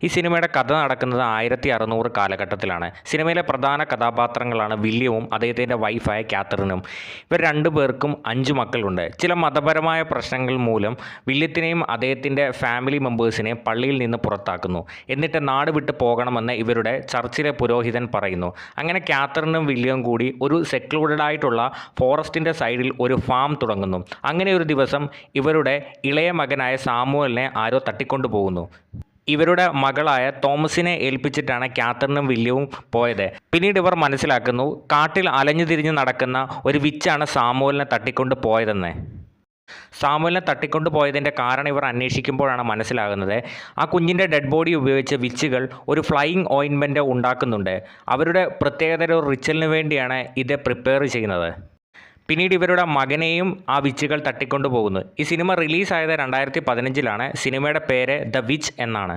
ഈ സിനിമയുടെ കഥ നടക്കുന്നത് 1600 കാലഘട്ടത്തിലാണ്. സിനിമയിലെ പ്രധാന കഥാപാത്രങ്ങളാണ് വില്യവും അദ്ദേഹത്തിൻ്റെ വൈഫായ കാത്തറിനും. ഇവർ രണ്ടുപേർക്കും 5 മക്കളുണ്ട്. ചില മതപരമായ പ്രശ്നങ്ങൾ മൂലം വില്യത്തിനെയും അദ്ദേഹത്തിൻ്റെ ഫാമിലി മെമ്പേഴ്സിനെയും പള്ളിയിൽ നിന്ന് പുറത്താക്കുന്നു. എന്നിട്ട് നാട് വിട്ട് പോകണമെന്ന് ഇവരുടെ ചർച്ചിലെ പുരോഹിതൻ പറയുന്നു. അങ്ങനെ കാത്തറിനും വില്യവും കൂടി ഒരു സെക്ലൂഡഡ് ആയിട്ടുള്ള ഫോറസ്റ്റിൻ്റെ സൈഡിൽ ഒരു ഫാം തുടങ്ങുന്നു. അങ്ങനെ ഒരു ദിവസം ഇവരുടെ ഇളയ മകനായ സാമുവലിനെ ആരോ തട്ടിക്കൊണ്ടു പോകുന്നു. ഇവരുടെ മകളായ തോമസിനെ ഏൽപ്പിച്ചിട്ടാണ് കാത്തറിനും വില്യവും പോയത്. പിന്നീട് ഇവർ മനസ്സിലാക്കുന്നു കാട്ടിൽ അലഞ്ഞു തിരിഞ്ഞ് നടക്കുന്ന ഒരു വിച്ചാണ് സാമുവലിനെ തട്ടിക്കൊണ്ട് പോയതെന്ന്. സാമുവലിനെ തട്ടിക്കൊണ്ട് പോയതിൻ്റെ കാരണം ഇവർ അന്വേഷിക്കുമ്പോഴാണ് മനസ്സിലാകുന്നത് ആ കുഞ്ഞിൻ്റെ ഡെഡ് ബോഡി ഉപയോഗിച്ച് വിച്ചുകൾ ഒരു ഫ്ലൈയിങ് ഓയിൻമെൻറ്റ് ഉണ്ടാക്കുന്നുണ്ട്. അവരുടെ പ്രത്യേകതര ഒരു റിച്വലിന് വേണ്ടിയാണ് ഇത് പ്രിപ്പയർ ചെയ്യുന്നത്. പിന്നീട് ഇവരുടെ മകനെയും ആ വിച്ചുകൾ തട്ടിക്കൊണ്ടു പോകുന്നു. ഈ സിനിമ റിലീസായത് 2015-ലാണ്. സിനിമയുടെ പേര് ദ വിച്ച് എന്നാണ്.